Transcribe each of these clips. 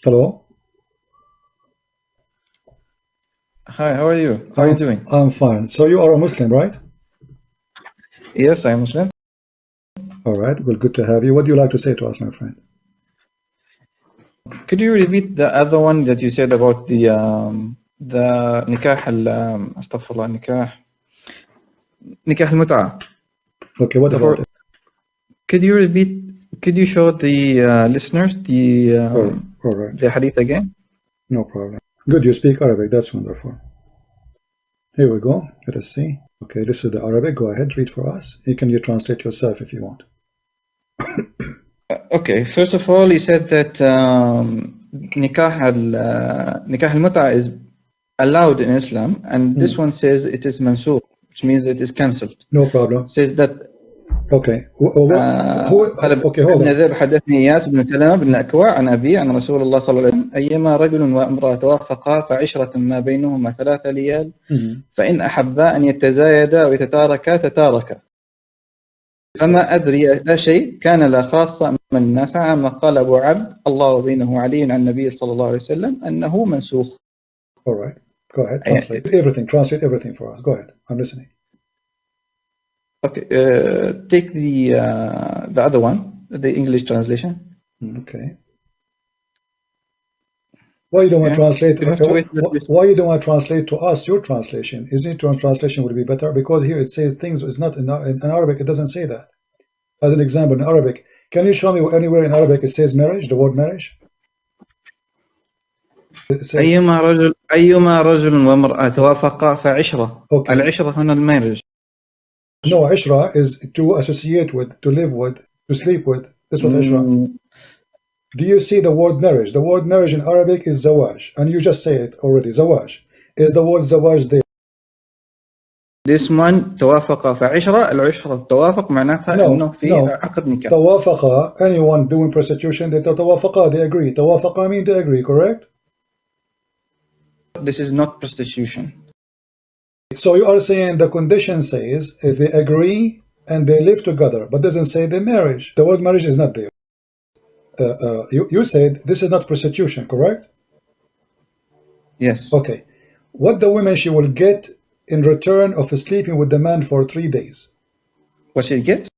Hello. Hi, how are you? How are you doing? I'm fine. So you are a Muslim, right? Yes, I am Muslim. All right. Well, good to have you. What do you like to say to us, my friend? Could you repeat the other one that you said about the nikah astaghfirullah, nikah al-mut'a? Okay. What about it? Could you repeat? Could you show the listeners All right. the hadith again? No problem. Good. You speak Arabic. That's wonderful. Here we go. Let us see. Okay. This is the Arabic. Go ahead. Read for us. You can translate yourself if you want. Okay. First of all, he said that nikah al-mut'a is allowed in Islam, and this one says it is mansukh, which means it is cancelled. No problem. It says that. Okay. Okay, hold ابن on. ذر حدثني إياس بن سلمة بن الأكوع عن أبي عن رسول الله صلى الله عليه وسلم أيما رجل وامرأة توافقا فعشرة ما بينهما 3 ليال فإن أحبا أن يتزايدا أو يتتاركا تتاركا فما أدري لا شيء كان لا خاصة من الناس عما قال أبو عبد الله بينه علي عن النبي صلى الله عليه وسلم أنه منسوخ. All right. Go ahead. Translate everything. Translate everything for us. Go ahead. I'm listening. Okay, take the other one, the English translation. Okay. Why you don't want to translate? Why you don't want to translate to us your translation? Isn't your translation would be better? Because here it says things. It's not in Arabic. It doesn't say that. As an example, in Arabic, can you show me anywhere in Arabic it says marriage? The word marriage. أيما رجل وامرأة توافقا فعشرة. Okay. العشرة هنا المارriage. No, ishra is to associate with, to live with, to sleep with. That's what ishra. Do you see the word marriage? The word marriage in Arabic is zawaj, and you just say it already. Zawaj. Is the word zawaj there? This one توافق فعشرة. العشرة التوافق معناتها إنه في عقد نكاح. توافق, anyone doing prostitution, they توافق, they agree. توافق means they agree, correct? This is not prostitution. So you are saying the condition says if they agree and they live together, but doesn't say the marriage. The word marriage is not there. You said this is not prostitution, correct? Yes. Okay. What the woman she will get in return of sleeping with the man for 3 days? What she gets?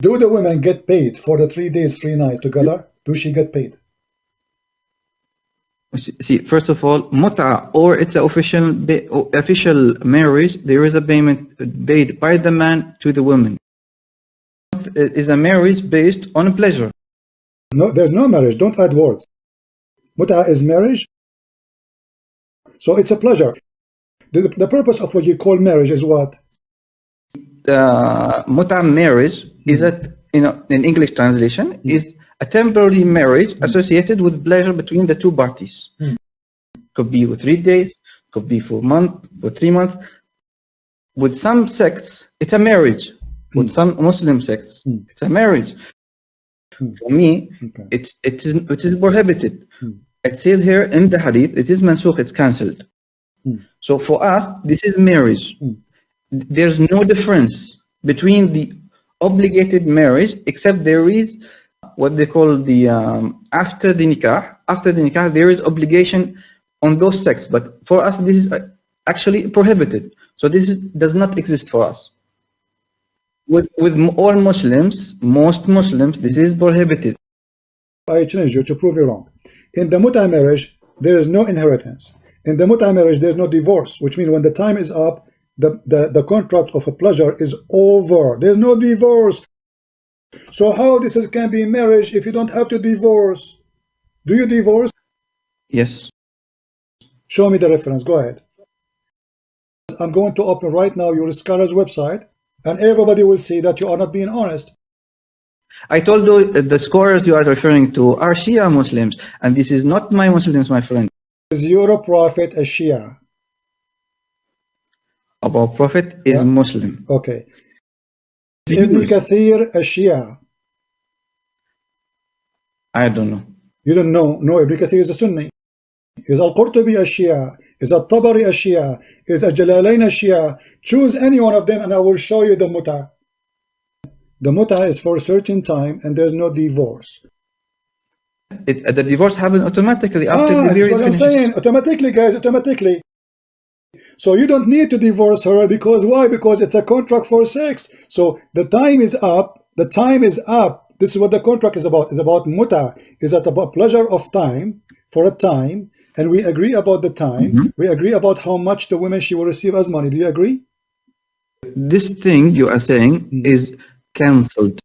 Do the women get paid for the 3 days, 3 nights together? Do she get paid? See, first of all, mut'a, or it's an official marriage, there is a payment paid by the man to the woman. It is a marriage based on pleasure. No, there's no marriage. Don't add words. Mut'a is marriage. So it's a pleasure. The purpose of what you call marriage is what? Mut'a marriage is in English translation is a temporary marriage associated with pleasure between the two parties. Could be with 3 days, could be for a month, for 3 months. With some sects, it's a marriage. With some Muslim sects, it's a marriage. For me, it is prohibited. It says here in the hadith, it is mansukh, it's cancelled. So for us, this is marriage. There's no difference between the obligated marriage, except there is what they call the after the nikah. After the nikah, there is obligation on those sects, but for us, this is actually prohibited. So this does not exist for us. With all Muslims, most Muslims, this is prohibited. I challenge you to prove you wrong. In the mut'a marriage, there is no inheritance. In the mut'a marriage, there is no divorce, which means when the time is up, the contract of a pleasure is over. There's no divorce. So how this can be marriage if you don't have to divorce? Do you divorce? Yes. Show me the reference. Go ahead. I'm going to open right now your scholar's website, and everybody will see that you are not being honest. I told you the scholars you are referring to are Shia Muslims, and this is not my Muslims, my friend. Is your prophet a Shia? Our prophet is Muslim. Okay. Is Ibn Kathir a Shia? I don't know. You don't know? No, Ibn Kathir is a Sunni. Is Al-Qurtubi a Shia? Is Al-Tabari a Shia? Is Al-Jalalain a Shia? Choose any one of them and I will show you the mut'a. The mut'a is for a certain time and there's no divorce. The divorce happens automatically after the That's period what I'm finishes. saying. Automatically, guys, automatically. So you don't need to divorce her because why? Because it's a contract for sex. So the time is up. The time is up. This is what the contract is about. It's about mut'a. Is that about pleasure of time for a time? And we agree about the time. We agree about how much the woman she will receive as money. Do you agree? This thing you are saying is cancelled.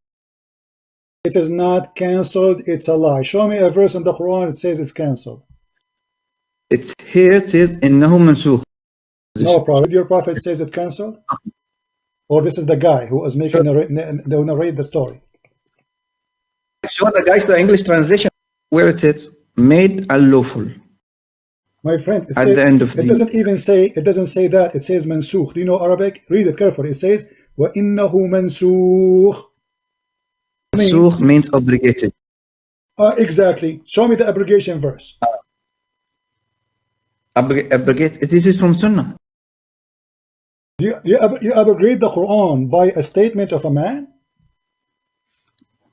It is not cancelled. It's a lie. Show me a verse in the Quran that says it's cancelled. It's here. It says إنه منسوخ. No prophet. Your prophet says it's cancelled. Or this is the guy who was making narrate the story. Show the guys the English translation where it says made unlawful. My friend, it At says, the end of it doesn't even say, it doesn't say that. It says mansukh. Do you know Arabic? Read it carefully. It says وَإِنَّهُ مَنْسُوخ. Mansukh means obligated. Exactly. Show me the abrogation verse. Abrogate. This is from Sunnah. You abrogate the Quran by a statement of a man?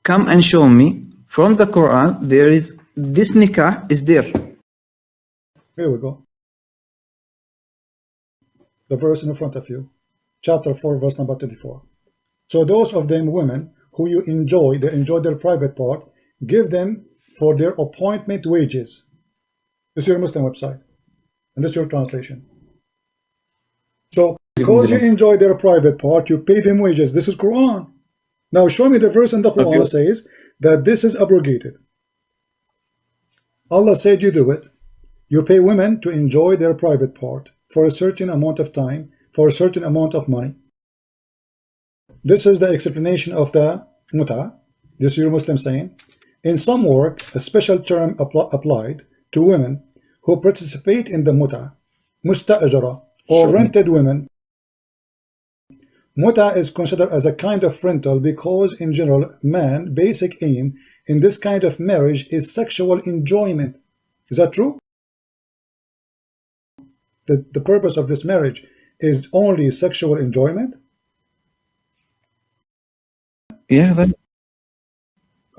Come and show me from the Quran. There is this nikah is there. Here we go. The verse in front of you. Chapter 4, verse number 24. So those of them women who you enjoy, they enjoy their private part, give them for their appointment wages. This is your Muslim website. And this is your translation. So because you enjoy their private part, you pay them wages. This is Quran. Now show me the verse in the Quran says that this is abrogated. Allah said you do it. You pay women to enjoy their private part for a certain amount of time, for a certain amount of money. This is the explanation of the mut'a. This is your Muslim saying. In some work, a special term applied to women who participate in the mut'a, musta'ajara, or rented women. Mut'a is considered as a kind of rental because in general, man's basic aim in this kind of marriage is sexual enjoyment. Is that true? The purpose of this marriage is only sexual enjoyment? Yeah. That...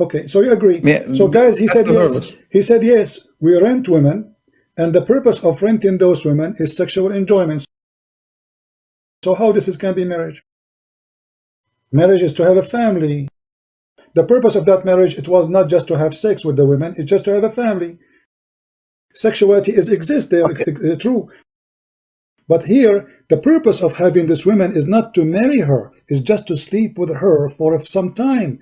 Okay, so you agree. Yeah, so guys, he said yes. He said yes, we rent women, and the purpose of renting those women is sexual enjoyment. So how this can be marriage? Marriage is to have a family. The purpose of that marriage, it was not just to have sex with the women, it's just to have a family. Sexuality exists there, true. But here, the purpose of having this woman is not to marry her, is just to sleep with her for some time.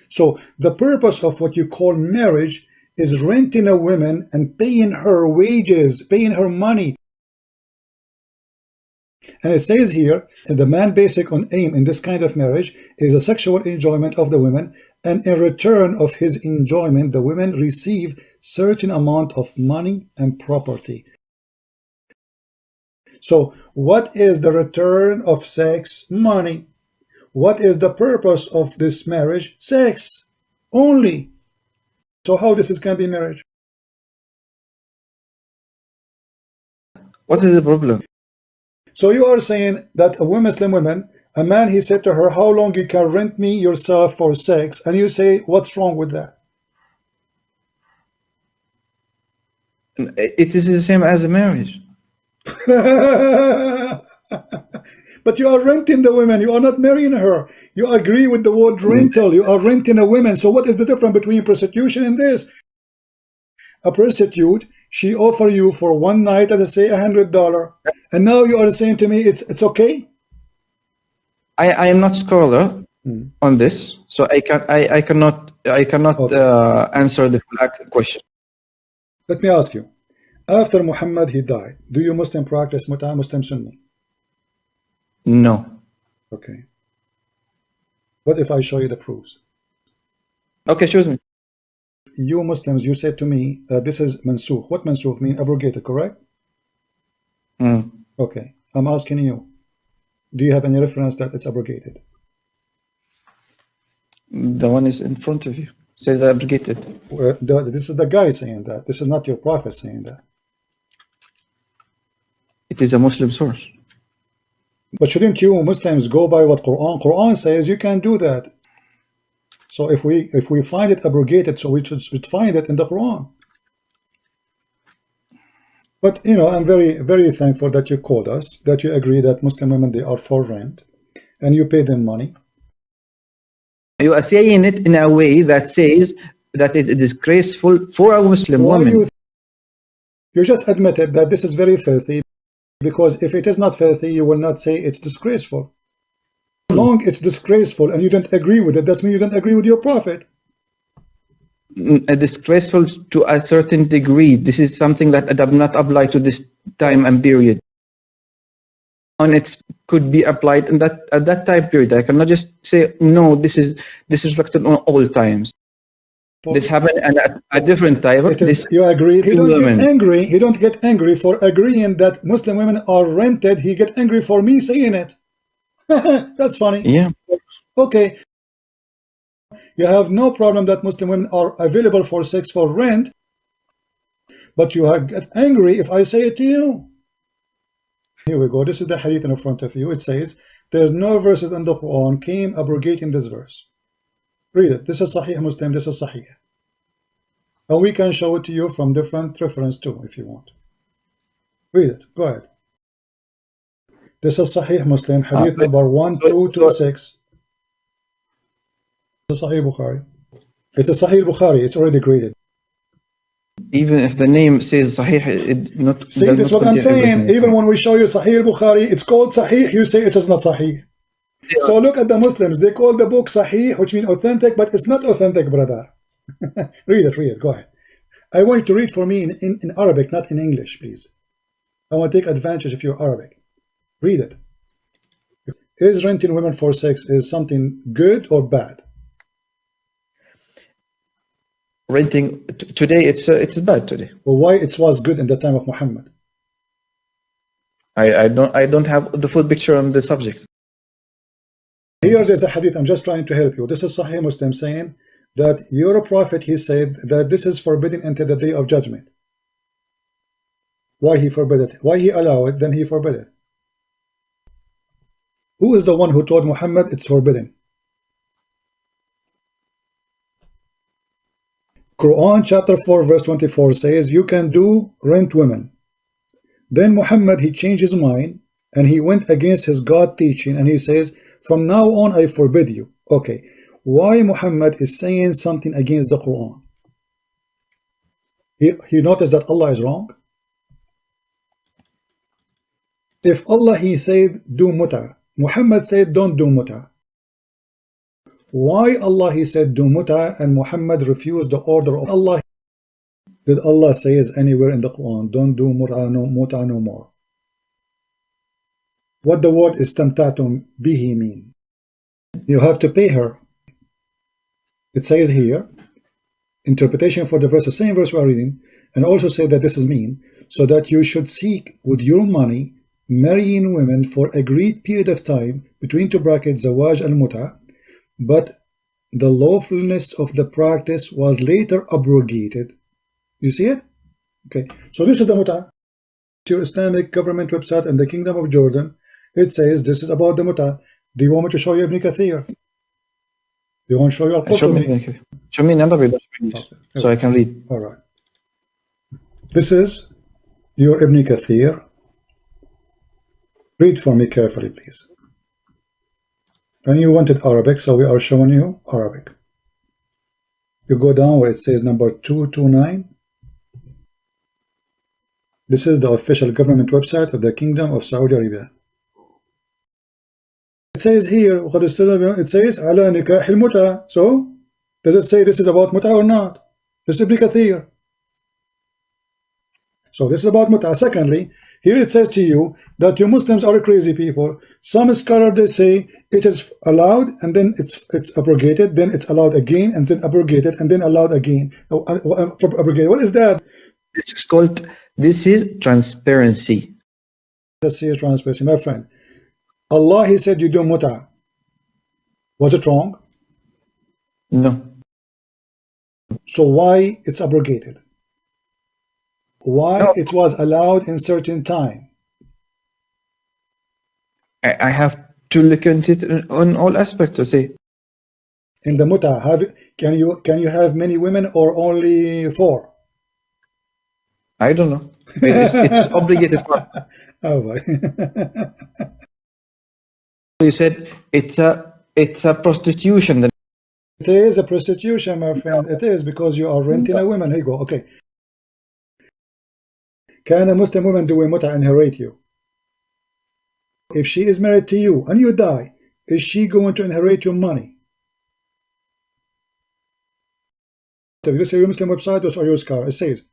So the purpose of what you call marriage is renting a woman and paying her wages, paying her money. And it says here, the man basic on aim in this kind of marriage is a sexual enjoyment of the women, and in return of his enjoyment, the women receive certain amount of money and property. So what is the return of sex? Money. What is the purpose of this marriage? Sex only. So how this can be marriage? What is the problem? So you are saying that a Muslim woman, a man, he said to her, how long you can rent me yourself for sex? And you say, what's wrong with that? It is the same as a marriage. But you are renting the woman, you are not marrying her. You agree with the word rental, you are renting a woman. So what is the difference between prostitution and this? A prostitute, she offer you for one night, let's say $100, and now you are saying to me it's okay? I am not scholar on this, so I cannot answer the full question. Let me ask you. After Muhammad he died, do you Muslim practice mut'a, Muslim Sunni? No. Okay. What if I show you the proofs? Okay, choose me. You Muslims, you said to me that this is mansukh. What mansukh mean? Abrogated, correct? Okay. I'm asking you, do you have any reference that it's abrogated? The one is in front of you. Says that abrogated. This is the guy saying that. This is not your prophet saying that. It is a Muslim source. But shouldn't you Muslims go by what Quran says? You can do that. So if we find it abrogated, so we should find it in the Quran. But I'm very, very thankful that you called us, that you agree that Muslim women, they are for rent, and you pay them money. You are saying it in a way that says that it is disgraceful for a Muslim woman. You just admitted that this is very filthy, because if it is not filthy, you will not say it's disgraceful. As long as it's disgraceful and you don't agree with it, that means you don't agree with your prophet. Disgraceful to a certain degree. This is something that does not apply to this time and period. And it could be applied in at that time period. I cannot just say no. This is disrespected on all times. This happened at a different time. You agree? He don't get angry. He don't get angry for agreeing that Muslim women are rented. He get angry for me saying it. That's funny. Yeah. Okay. You have no problem that Muslim women are available for sex for rent, but you get angry if I say it to you. Here we go. This is the hadith in front of you. It says, there's no verses in the Quran came abrogating this verse. Read it. This is Sahih Muslim. This is Sahih. And we can show it to you from different reference too, if you want. Read it. Go ahead. This is Sahih Muslim, hadith number 1226. It's Sahih Bukhari. It's a Sahih Bukhari. It's already graded. Even if the name says Sahih, it not. See, this is what I'm saying. Everything. Even when we show you Sahih Bukhari, it's called Sahih. You say it is not Sahih. Yeah. So look at the Muslims. They call the book Sahih, which means authentic, but it's not authentic, brother. Read it. Read it. Go ahead. I want you to read for me in Arabic, not in English, please. I want to take advantage of your Arabic. Read it. Is renting women for sex is something good or bad? Renting today, it's bad today. Well, why it was good in the time of Muhammad? I don't have the full picture on the subject. Here there's a hadith. I'm just trying to help you. This is Sahih Muslim saying that your prophet, he said that this is forbidden until the day of judgment. Why he forbid it? Why he allow it? Then he forbid it. Who is the one who told Muhammad it's forbidden? Quran chapter 4 verse 24 says you can do rent women. Then Muhammad, he changed his mind and he went against his God teaching and he says from now on I forbid you. Okay, why Muhammad is saying something against the Quran? He noticed that Allah is wrong. If Allah, he said do mut'a, Muhammad said don't do mut'a. Why Allah, he said do mut'a and Muhammad refused the order of Allah? Did Allah say anywhere in the Quran don't do mut'a no more? What the word istamtatum bihi mean? You have to pay her. It says here, interpretation for the verse, the same verse we are reading, and also say that this is mean, so that you should seek with your money marrying women for agreed period of time between two brackets zawaj al-mut'a, but the lawfulness of the practice was later abrogated. You see it? Okay, so this is the mut'a. Your Islamic government website in the Kingdom of Jordan. It says this is about the mut'a. Do you want me to show you Ibn Kathir? Do you want to show you Al-Qurtubi? Show me another way, so I can read. All right. This is your Ibn Kathir. Read for me carefully, please. And you wanted Arabic, so we are showing you Arabic. You go down where it says number 229. This is the official government website of the Kingdom of Saudi Arabia. It says here, it says ala nikah al-mut'a. So, does it say this is about mut'a or not? This is Ibn Kathir. So this is about mut'a. Secondly, here it says to you that you Muslims are crazy people. Some scholars, they say it is allowed and then it's abrogated, then it's allowed again and then abrogated and then allowed again. Abrogated. What is that? This is called, this is transparency. Let's see transparency, my friend. Allah, he said you do mut'a. Was it wrong? No. So why it's abrogated? Why it was allowed in certain time? I have to look into it on all aspects to say. in the mut'a? Can you have many women or only 4? I don't know. It's obligated. Oh boy. You said it's a prostitution. It is a prostitution, my friend. It is, because you are renting a woman. Here you go. Okay. Can a Muslim woman do a mut'a inherit you? If she is married to you and you die, is she going to inherit your money? This is your Muslim website or your scholar. It says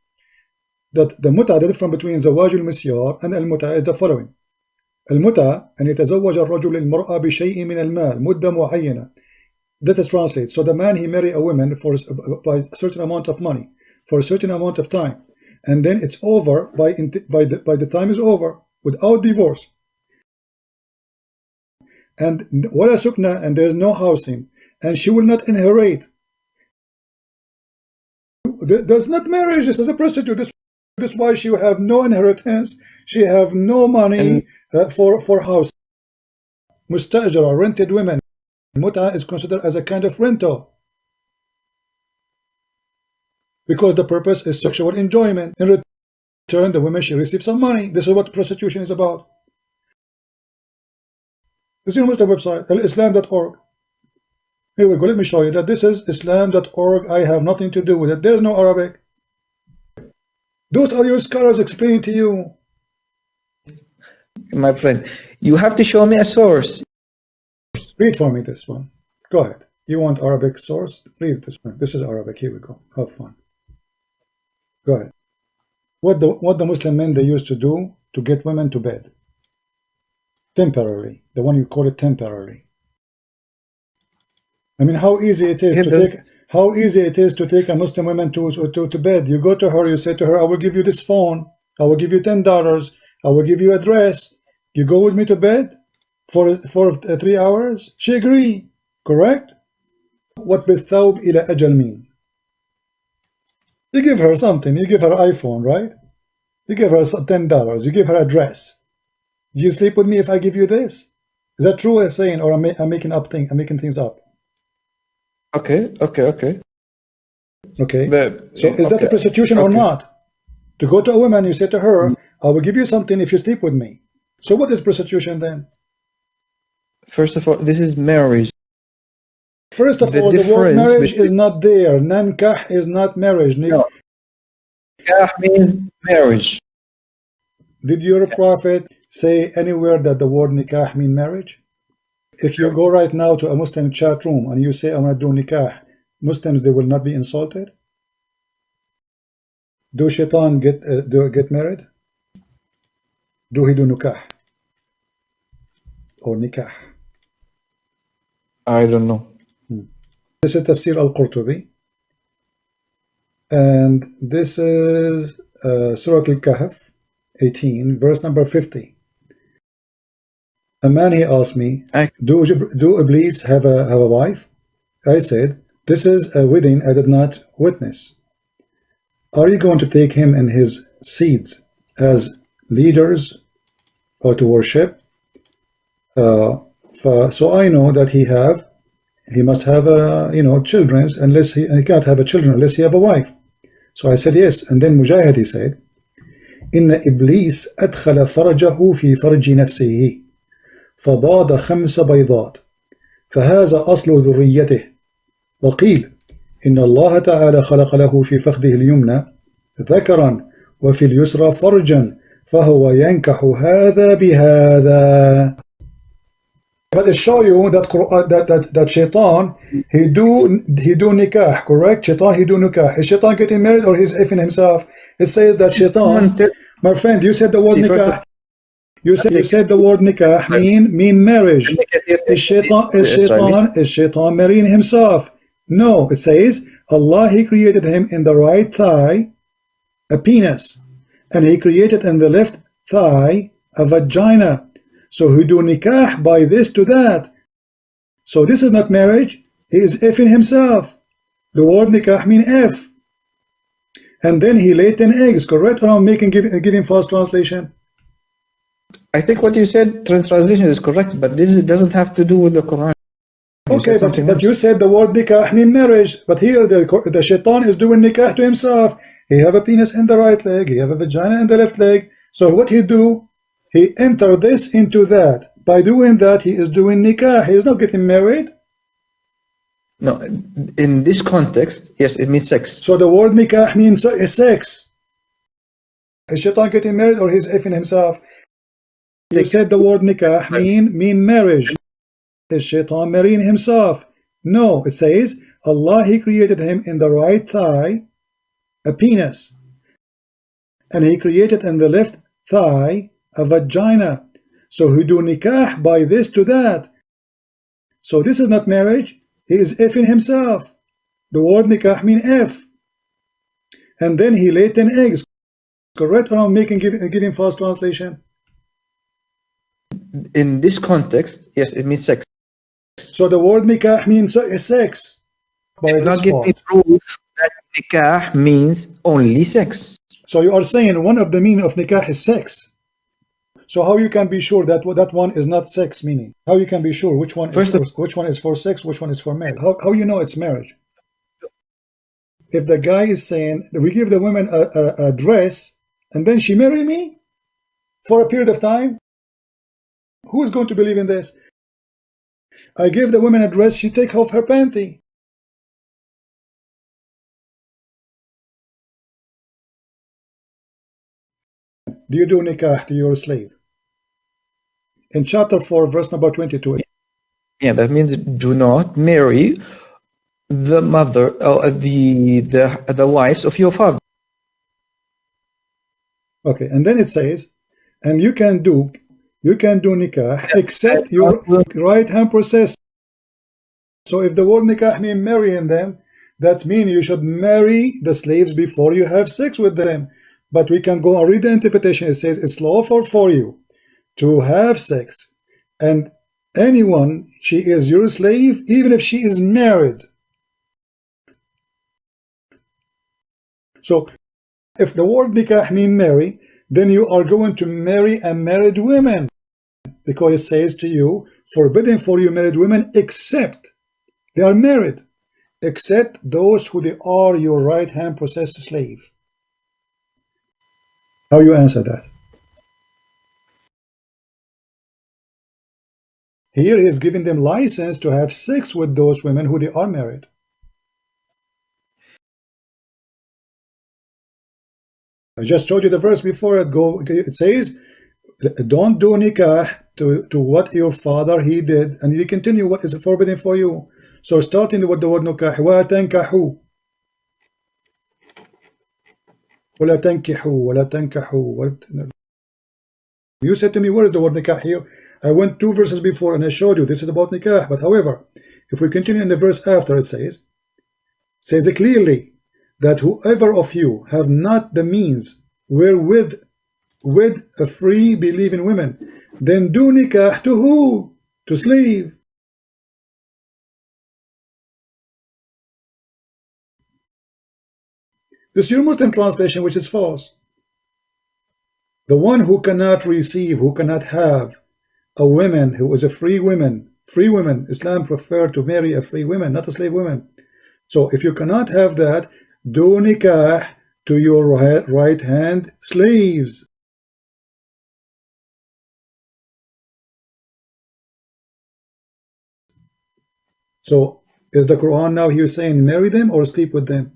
that the mut'a, the difference between زواج المسيار and المتع is the following. المتع أن يتزوج الرجل المرأة بشيء من المال مدة معينة. That is translated. So the man, he marry a woman for by a certain amount of money for a certain amount of time, and then it's over by the time is over without divorce. And wala sukna, and there's no housing, and she will not inherit. There's not marriage. This is a prostitute. This is why she will have no inheritance. She have no money for house. Mustajara, rented women. Mut'a is considered as a kind of rental, because the purpose is sexual enjoyment. In return, the women should receive some money. This is what prostitution is about. This is your Muslim website, islam.org. Here we go. Let me show you that this is islam.org. I have nothing to do with it. There's no Arabic. Those are your scholars explaining to you. My friend, you have to show me a source. Read for me this one. Go ahead. You want Arabic source? Read this one. This is Arabic. Here we go. Have fun. Go ahead. What the Muslim men they used to do to get women to bed temporarily. The one you call it temporarily. I mean, how easy it is to take a Muslim woman to bed. You go to her. You say to her, "I will give you this phone. I will give you $10. I will give you a dress. You go with me to bed for 3 hours." She agree, correct? What بالثوب إلى أجل mean? You give her something. You give her an iPhone, right? You give her $10. You give her a dress. Do you sleep with me if I give you this? Is that true? I'm saying, or I'm making up things. I'm making things up. Okay. But, so is that a prostitution or not? To go to a woman, you say to her, "I will give you something if you sleep with me." So what is prostitution then? First of all, this is marriage. First of all, the word marriage is not there. Nankah is not marriage. No. Nikah means marriage. Did your prophet say anywhere that the word nikah mean marriage? If you go right now to a Muslim chat room and you say, "I want to do nikah," Muslims, they will not be insulted? Do shaitan get married? Do he do nikah? Or nikah? I don't know. This is Tafsir al-Qurtubi, and this is Surah Al-Kahf 18, verse number 50. A man, he asked me, do Iblis have a wife? I said, this is a wedding I did not witness. Are you going to take him and his seeds as leaders or to worship? So I know that he must have children, unless he can't have a children unless he have a wife. So I said yes. And then Mujahid, he said, إن إبليس أدخل فرجه في فرج نفسه فباض 5 بيضات فهذا أصل ذريته. وقيل إن الله تعالى خلق له في فخذه اليمنى ذكرا وفي اليسرى فرجا فهو ينكح هذا بهذا. But it show you that shaitan he do nikah, correct? Shaitan he do nikah. Is shaitan getting married or he's effing himself? It says that shaitan. My friend, you said the word nikah. You said the word nikah mean marriage. Is shaitan marrying himself? No, it says Allah, he created him in the right thigh a penis, and he created in the left thigh a vagina. So he do nikah by this to that. So this is not marriage. He is effing himself. The word nikah mean F. And then he laid 10 eggs, correct? Or I'm giving false translation? I think what you said, translation is correct, but this doesn't have to do with the Quran. Okay, but you said the word nikah mean marriage, but here the shaitan is doing nikah to himself. He have a penis in the right leg, he have a vagina in the left leg. So what he do? He enter this into that. By doing that, he is doing nikah. He is not getting married. No, in this context, yes, it means sex. So the word nikah means sex. Is shaitan getting married or he's effing himself? You said the word nikah mean marriage. Is shaitan marrying himself? No, it says Allah, he created him in the right thigh a penis, and he created in the left thigh a vagina. So he do nikah by this to that. So this is not marriage. He is effing himself. The word nikah mean F. And then he laid 10 eggs. Correct, or I'm giving false translation? In this context, yes, it means sex. So the word nikah means sex. By this give me proof that nikah means only sex. So you are saying one of the meaning of nikah is sex. So how you can be sure that that one is not sex meaning? How you can be sure which one is for sex, which one is for marriage? How you know it's marriage? If the guy is saying we give the woman a dress and then she marry me for a period of time, who is going to believe in this? I give the woman a dress, she take off her panty. Do you do nikah to your slave? In chapter 4, verse number 22. Yeah, that means do not marry the mother or the wives of your father. Okay, and then it says, and you can do nikah except your right hand process. So if the word nikah means marrying them, that means you should marry the slaves before you have sex with them. But we can go and read the interpretation. It says it's lawful for you to have sex, and anyone, she is your slave, even if she is married. So if the word nikah mean marry, then you are going to marry a married woman, because it says to you, forbidden for you married women except they are married, except those who they are your right hand possessed slave. How you answer that? Here he is giving them license to have sex with those women who they are married. I just showed you the verse before it. It says, don't do nikah to what your father he did, and you continue what is forbidden for you. So starting with the word nikah, wa tankahu, wala tankihu, wala tankahu. You said to me, where is the word nikah here? I went 2 verses before and I showed you this is about nikah. But however, if we continue in the verse after, it says it clearly that whoever of you have not the means wherewith with a free believing women, then do nikah to who? To slave. This is your Muslim translation, which is false. The one who cannot receive, who cannot have a woman who is a free woman, Islam prefer to marry a free woman, not a slave woman. So if you cannot have that, do nikah to your right hand slaves. So is the Quran now here saying marry them or sleep with them?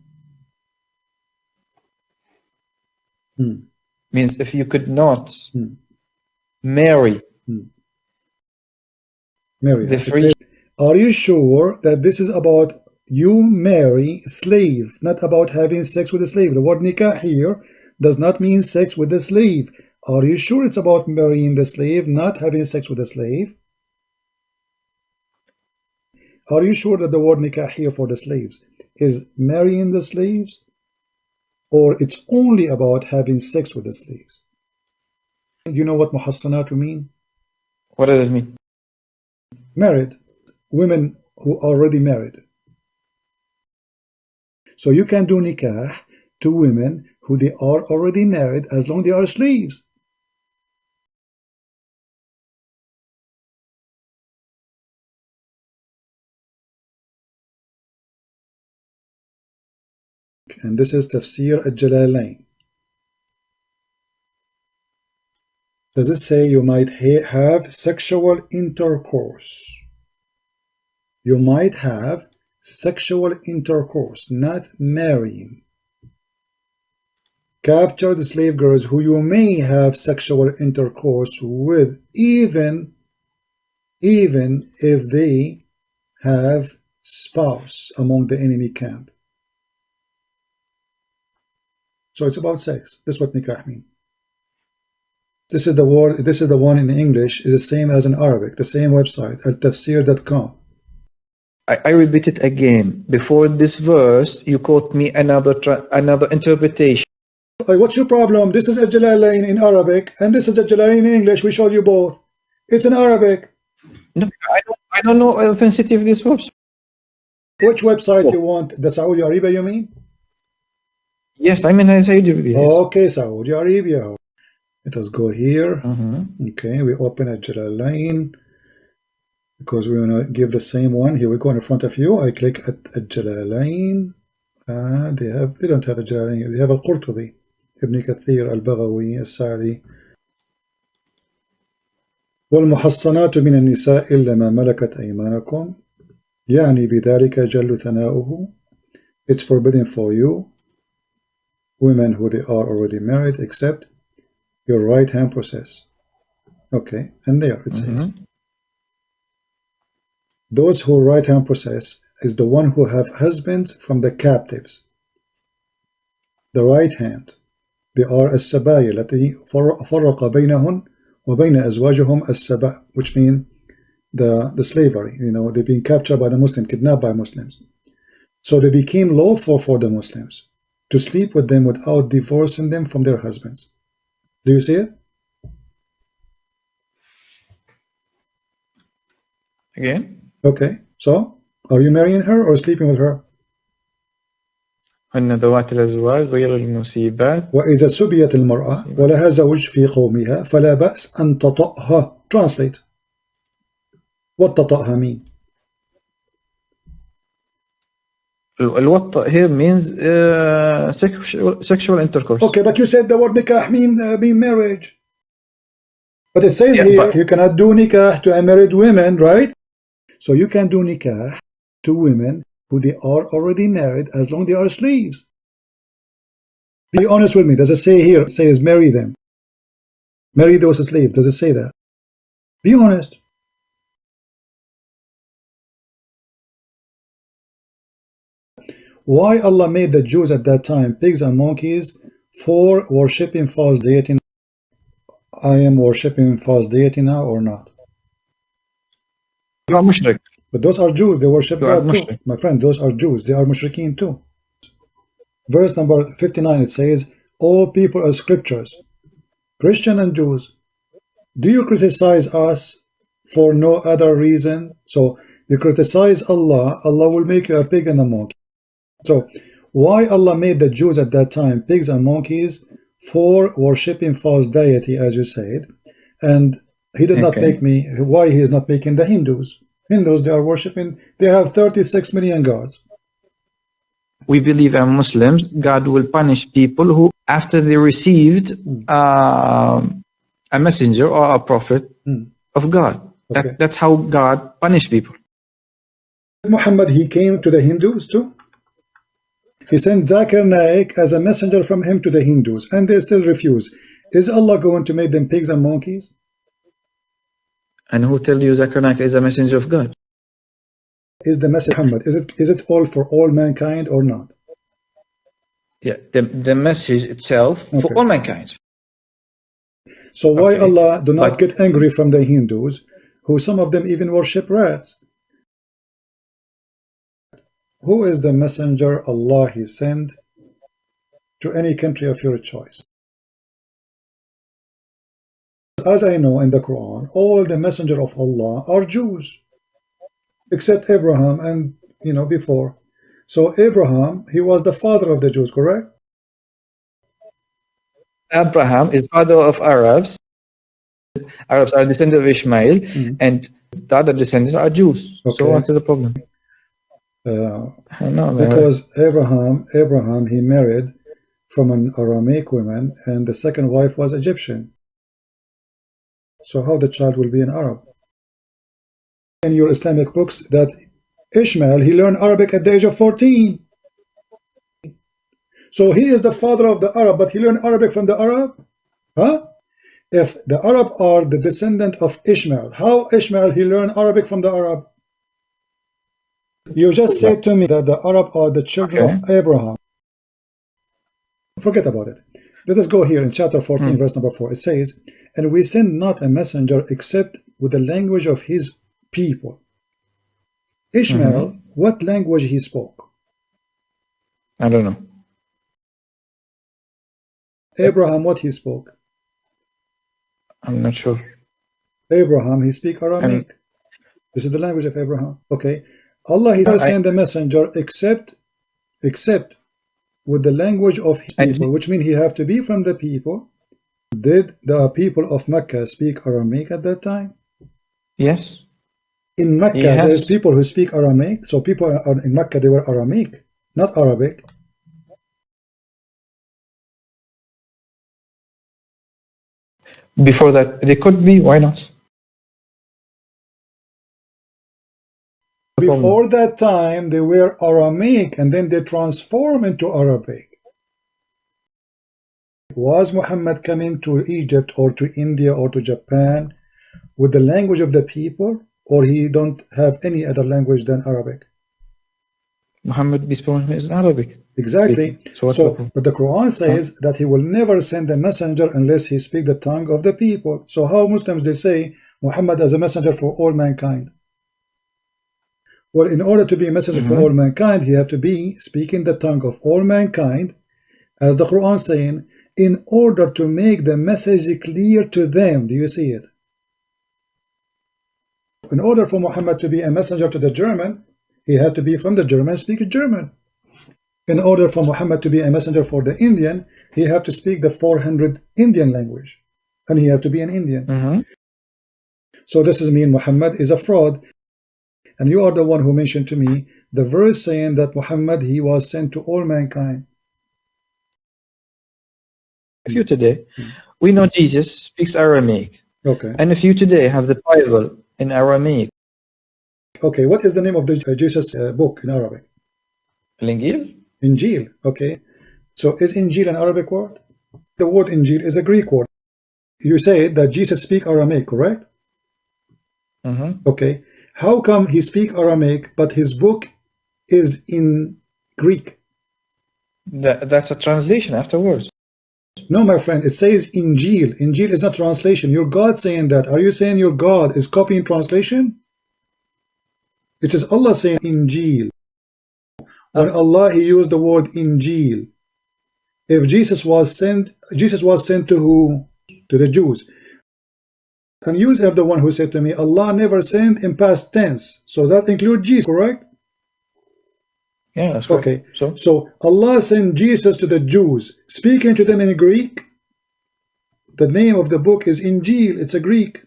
Means if you could not marry the free. Are you sure that this is about you marry slave, not about having sex with a slave? The word nikah here does not mean sex with the slave. Are you sure it's about marrying the slave, not having sex with a slave? Are you sure that the word nikah here for the slaves is marrying the slaves, or it's only about having sex with the slaves? Do you know what muhassanatu mean? What does it mean? Married women who are already married. So you can do nikah to women who they are already married as long as they are slaves. And this is Tafsir al-Jalalain. Does it say you might have sexual intercourse? You might have sexual intercourse, not marrying. Captured slave girls who you may have sexual intercourse with, even if they have spouse among the enemy camp. So it's about sex. That's what nikah means. This is the word. This is the one in English. Is the same as in Arabic. The same website at tafsir.com. I repeat it again. Before this verse, you quote me another interpretation. What's your problem? This is al-Jalalain in Arabic, and this is al-Jalalain in English. We showed you both. It's in Arabic. No, I don't know the authenticity of this verse. Which website you want? The Saudi Arabia, you mean? Yes, I'm in Saudi Arabia. Okay, Saudi Arabia. Let us go here. Okay, we open al-Jalalain because we want to give the same one. Here we go in front of you. I click at al-Jalalain. They don't have al-Jalalain. They have al-Qurtubi, Ibn Kathir, al-Baghawi, al-Sa'di. والمحصنات من النساء إلا ما ملكت أيمانكم يعني بذلك جل ثناؤه. It's forbidden for you, women who they are already married, except your right hand possess. Okay, and there it says, those who right hand possess is the one who have husbands from the captives. The right hand, they are السبايا التي فرق بينهن وبين أزواجهم السبا, which mean the slavery. You know, they've been captured by the Muslims, kidnapped by Muslims. So they became lawful for the Muslims to sleep with them without divorcing them from their husbands. Do you see it? Again? Okay, so are you marrying her or sleeping with her? هن ذوات الأزواج غير المصيبات. وإذا سبيت المرأة ولها زوج في قومها فلا بأس أن تطأها. Translate. What تطأها mean? الوطأ here means sexual intercourse. Okay, but you said the word nikah mean marriage. But it says here you cannot do nikah to unmarried women, right? So you can do nikah to women who they are already married as long as they are slaves. Be honest with me. Does it say here? It says marry them. Marry those slaves. Does it say that? Be honest. Why Allah made the Jews at that time pigs and monkeys for worshipping false deity? I am worshipping false deity now or not? You are mushrik. But those are Jews. They worship God too. My friend, those are Jews. They are mushrikeen too. Verse number 59, it says, all people are scriptures, Christian and Jews. Do you criticize us for no other reason? So you criticize Allah, Allah will make you a pig and a monkey. So why Allah made the Jews at that time pigs and monkeys for worshipping false deity, as you said, and he did not make me. Why he is not making the Hindus? Hindus, they are worshipping, they have 36 million gods. We believe as Muslims, God will punish people who, after they received a messenger or a prophet of God. That's how God punished people. Muhammad, he came to the Hindus too. He sent Zakir Naik as a messenger from him to the Hindus, and they still refuse. Is Allah going to make them pigs and monkeys? And who tell you Zakir Naik is a messenger of God? Is the message Muhammad, is it all for all mankind or not? Yeah, the message itself for all mankind. So why Allah do not get angry from the Hindus, who some of them even worship rats? Who is the messenger Allah he sent to any country of your choice? As I know in the Quran, all the messenger of Allah are Jews, except Abraham and before. So Abraham, he was the father of the Jews, correct? Abraham is father of Arabs. Arabs are descendants of Ishmael, and the other descendants are Jews. So what's the problem? No, because Abraham, he married from an Aramaic woman, and the second wife was Egyptian. So how the child will be an Arab? In your Islamic books, that Ishmael, he learned Arabic at the age of 14. So he is the father of the Arab, but he learned Arabic from the Arab? Huh? If the Arab are the descendant of Ishmael, how Ishmael he learned Arabic from the Arab? You just said to me that the Arab are the children of Abraham. Forget about it. Let us go here in chapter 14, verse number 4. It says, and we send not a messenger except with the language of his people. Ishmael, what language he spoke? I don't know. Abraham, what he spoke? I'm not sure. Abraham, he speak Aramaic. This is the language of Abraham. Okay. Allah, he never sent a messenger except with the language of his people, which means he have to be from the people. Did the people of Mecca speak Aramaic at that time? Yes. In Mecca, there's people who speak Aramaic. So people in Mecca, they were Aramaic, not Arabic. Before that, they could be. Why not? Before that time, they were Aramaic, and then they transform into Arabic. Was Muhammad coming to Egypt or to India or to Japan with the language of the people, or he don't have any other language than Arabic? Muhammad, be spoken, is Arabic. Exactly. So, but the Quran says that he will never send a messenger unless he speak the tongue of the people. So how Muslims, they say Muhammad as a messenger for all mankind? Well, in order to be a messenger for all mankind, he have to be speaking the tongue of all mankind, as the Quran saying, in order to make the message clear to them. Do you see it? In order for Muhammad to be a messenger to the German, he had to be from the German, speak German. In order for Muhammad to be a messenger for the Indian, he have to speak the 400 Indian language, and he have to be an Indian. So this is mean Muhammad is a fraud. And you are the one who mentioned to me the verse saying that Muhammad, he was sent to all mankind. If you today, we know Jesus speaks Aramaic. Okay. And if you today have the Bible in Aramaic. Okay, what is the name of the Jesus book in Arabic? Injil? Injil, okay. So is Injil an Arabic word? The word Injil is a Greek word. You say that Jesus speak Aramaic, correct? Okay. How come he speak Aramaic, but his book is in Greek? That's a translation afterwards. No, my friend, it says Injil. Injil is not translation. Your God saying that. Are you saying your God is copying translation? It is Allah saying Injil. When Allah, he used the word Injil. If Jesus was sent to who? To the Jews. And you are the one who said to me, Allah never sent in past tense. So that includes Jesus, correct? Yeah, that's correct. Okay. So Allah sent Jesus to the Jews, speaking to them in Greek. The name of the book is Injil. It's a Greek.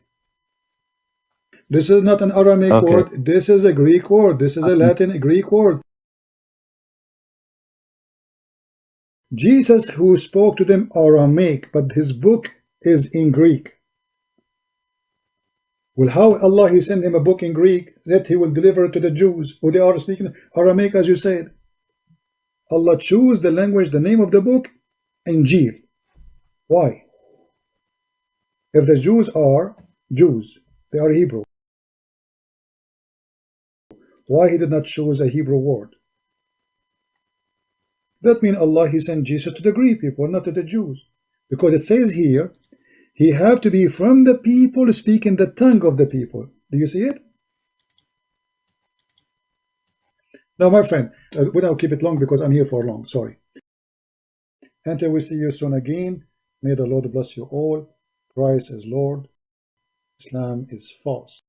This is not an Aramaic word. This is a Greek word. This is a Latin Greek word. Jesus who spoke to them Aramaic, but his book is in Greek. Well, how Allah he sent him a book in Greek that he will deliver to the Jews who they are speaking Aramaic, as you said? Allah choose the language, the name of the book, Injil. Why? If the Jews are Jews, they are Hebrew. Why he did not choose a Hebrew word? That means Allah he sent Jesus to the Greek people, not to the Jews. Because it says here, he have to be from the people, speaking the tongue of the people. Do you see it? Now, my friend, we don't keep it long because I'm here for long. Sorry. Until we see you soon again, may the Lord bless you all. Christ is Lord. Islam is false.